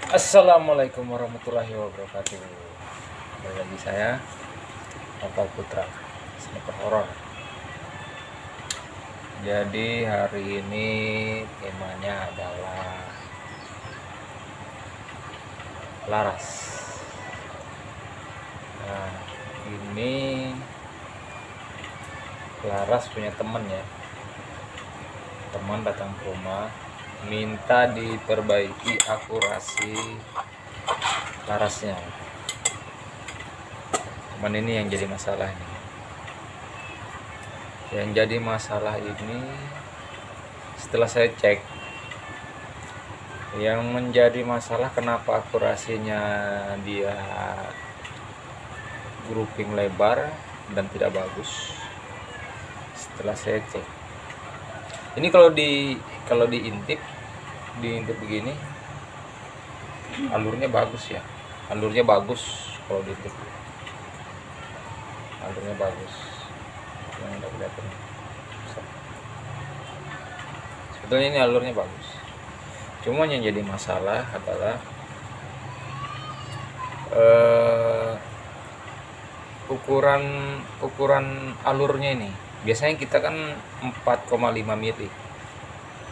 Assalamualaikum warahmatullahi wabarakatuh. Kembali lagi saya Nopal Putra, sniper horor. Jadi hari ini temanya adalah laras. Nah, ini laras punya teman ya. Teman datang ke rumah minta diperbaiki akurasi larasnya. Cuman ini yang jadi masalah ini. Yang jadi masalah ini setelah saya cek, yang menjadi masalah kenapa akurasinya dia grouping lebar dan tidak bagus. Setelah saya cek, ini kalau diintip begini, alurnya bagus ya, alurnya bagus. Kalau diintip alurnya bagus, yang udah kelihatan. Sebetulnya ini alurnya bagus, cuma yang jadi masalah adalah ukuran alurnya ini. Biasanya kita kan 4,5 mili.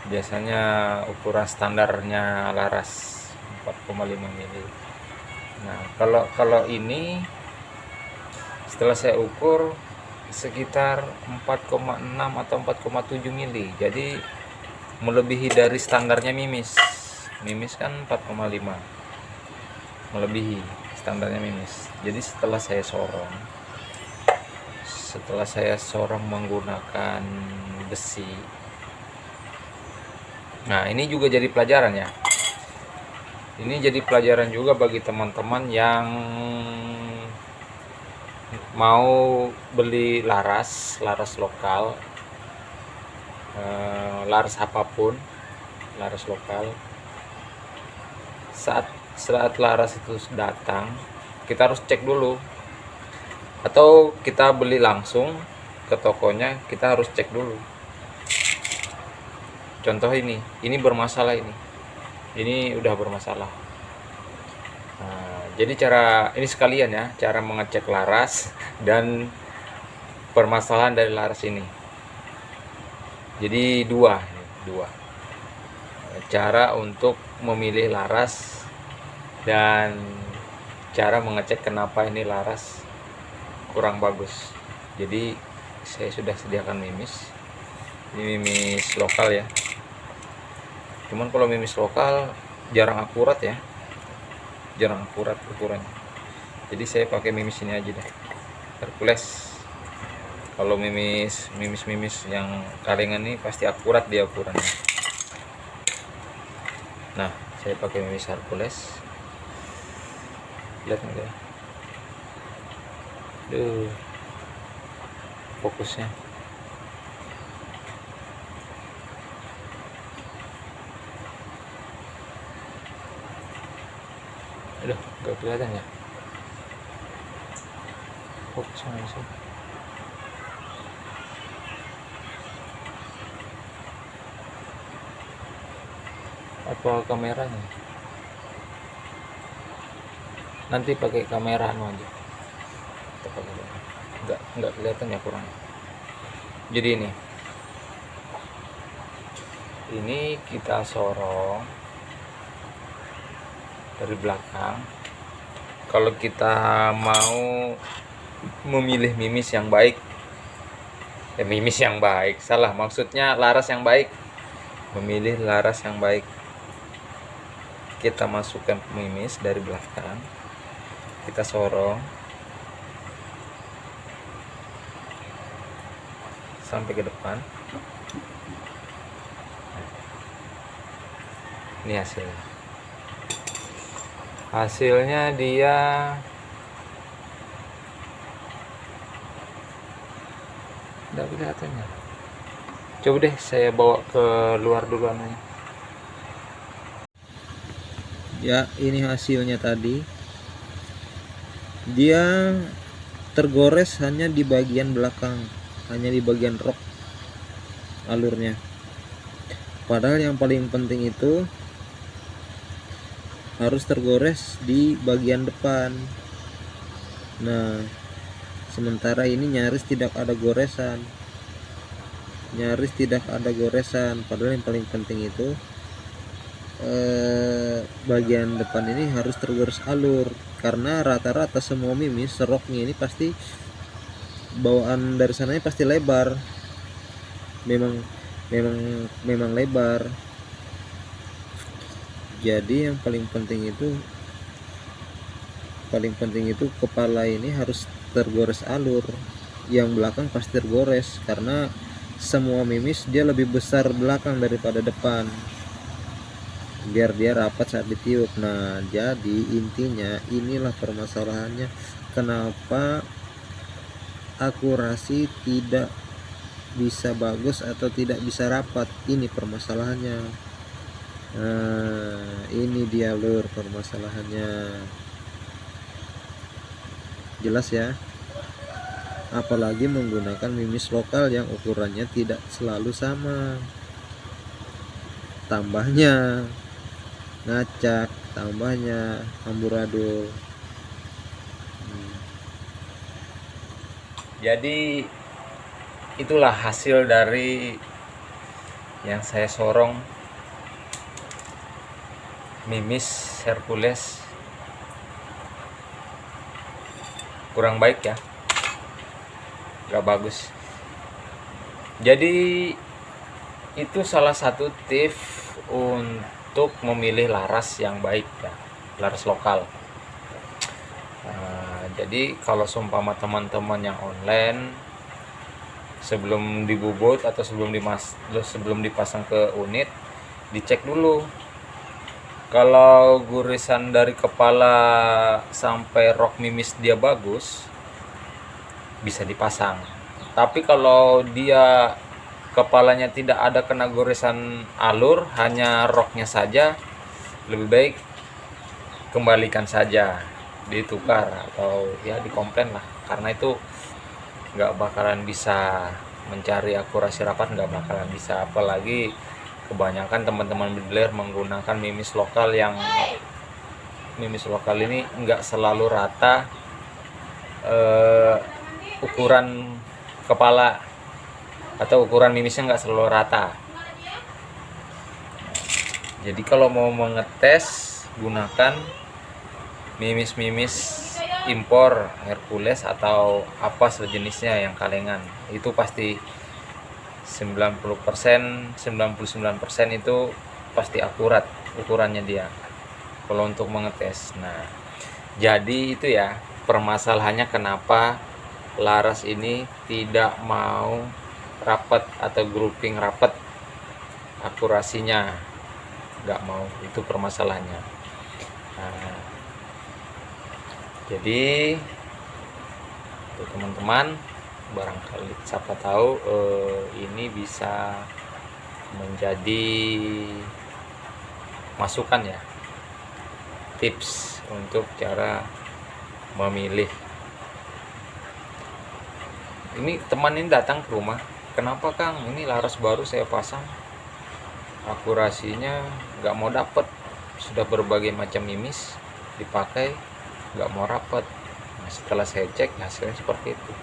Biasanya ukuran standarnya laras 4,5 mili. Nah, kalau ini setelah saya ukur sekitar 4,6 atau 4,7 mili. Jadi melebihi dari standarnya mimis. Mimis kan 4,5. Melebihi standarnya mimis. Jadi setelah saya sorong menggunakan besi. Nah, ini juga jadi pelajaran ya. Ini jadi pelajaran juga bagi teman-teman yang mau beli laras lokal, laras apapun, laras lokal. Saat laras itu datang, kita harus cek dulu. Atau kita beli langsung ke tokonya, kita harus cek dulu. Contoh ini bermasalah ini udah bermasalah. Nah, jadi ini sekalian ya, cara mengecek laras dan permasalahan dari laras ini. Jadi dua cara untuk memilih laras dan cara mengecek kenapa ini laras kurang bagus. Jadi saya sudah sediakan mimis. Ini mimis lokal ya. Cuman kalau mimis lokal jarang akurat ya. Jarang akurat ukurannya. Jadi saya pakai mimis ini aja deh. Hercules. Kalau mimis yang kalengan ini pasti akurat dia ukurannya. Nah, saya pakai mimis Hercules. Lihat nih ya. Fokusnya. Aduh, gak kelihatan ya. Fokusnya mana sih? Apa kameranya? Nanti pakai kamera aja. Nggak kelihatan ya, kurang. Jadi ini kita sorong dari belakang. Kalau kita mau memilih mimis yang baik, salah, maksudnya laras yang baik, memilih laras yang baik, kita masukkan mimis dari belakang, kita sorong sampai ke depan. Ini hasilnya dia nggak kelihatannya. Coba deh saya bawa ke luar dulu anunya. Ya, ini hasilnya tadi. Dia tergores hanya di bagian belakang, hanya di bagian rok alurnya. Padahal yang paling penting itu harus tergores di bagian depan. Nah, sementara ini nyaris tidak ada goresan, padahal yang paling penting itu bagian depan ini harus tergores alur, karena rata-rata semua mimis roknya ini pasti bawaan dari sananya pasti lebar, memang lebar. Jadi yang paling penting itu kepala ini harus tergores alur, yang belakang pasti tergores karena semua mimis dia lebih besar belakang daripada depan, biar dia rapat saat ditiup. Nah, jadi intinya inilah permasalahannya, kenapa akurasi tidak bisa bagus atau tidak bisa rapat, ini permasalahannya. Nah, ini dia lur permasalahannya. Jelas ya, apalagi menggunakan mimis lokal yang ukurannya tidak selalu sama, tambahnya ngacak, tambahnya amburadul. Jadi itulah hasil dari yang saya sorong mimis Hercules kurang baik ya, gak bagus. Jadi itu salah satu tips untuk memilih laras yang baik ya, laras lokal. Jadi kalau seumpama teman-teman yang online, sebelum dibubut atau sebelum dipasang ke unit, dicek dulu. Kalau gurisan dari kepala sampai rok mimis dia bagus, bisa dipasang. Tapi kalau dia kepalanya tidak ada kena goresan alur, hanya roknya saja, lebih baik kembalikan saja, ditukar atau ya dikomplain lah, karena itu nggak bakalan bisa mencari akurasi rapat, nggak bakalan bisa. Apalagi kebanyakan teman-teman dealer menggunakan mimis lokal, yang mimis lokal ini nggak selalu rata ukuran kepala atau ukuran mimisnya nggak selalu rata. Jadi kalau mau mengetes, gunakan mimis impor Hercules atau apa sejenisnya yang kalengan, itu pasti 99% itu pasti akurat ukurannya dia kalau untuk mengetes. Nah, jadi itu ya permasalahannya kenapa laras ini tidak mau rapat atau grouping rapat, akurasinya nggak mau, itu permasalahannya. Nah, jadi untuk teman-teman, barangkali siapa tahu ini bisa menjadi masukan ya, tips untuk cara memilih. Ini teman ini datang ke rumah, kenapa Kang, ini laras baru saya pasang, akurasinya nggak mau dapet, sudah berbagai macam mimis dipakai nggak mau rapat. Nah, setelah saya cek hasilnya seperti itu.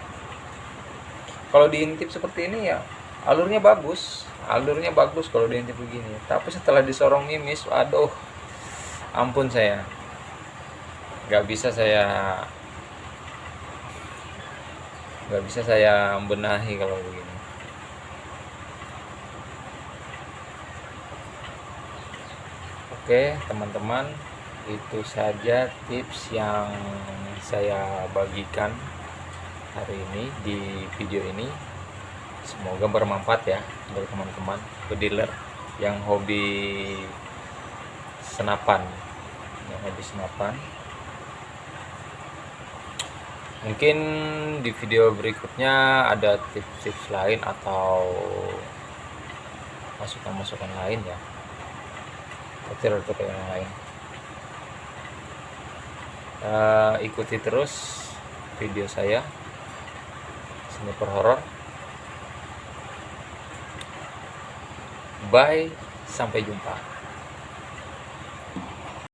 Kalau diintip seperti ini ya alurnya bagus kalau diintip begini, tapi setelah disorong mimis, aduh ampun, saya nggak bisa saya membenahi kalau begini. Oke teman-teman, itu saja tips yang saya bagikan hari ini di video ini. Semoga bermanfaat ya untuk teman-teman pedealer yang hobi senapan, Mungkin di video berikutnya ada tips-tips lain atau masukan-masukan lain ya, tutorial yang lain. Ikuti terus video saya Sniper Horror. Bye, sampai jumpa.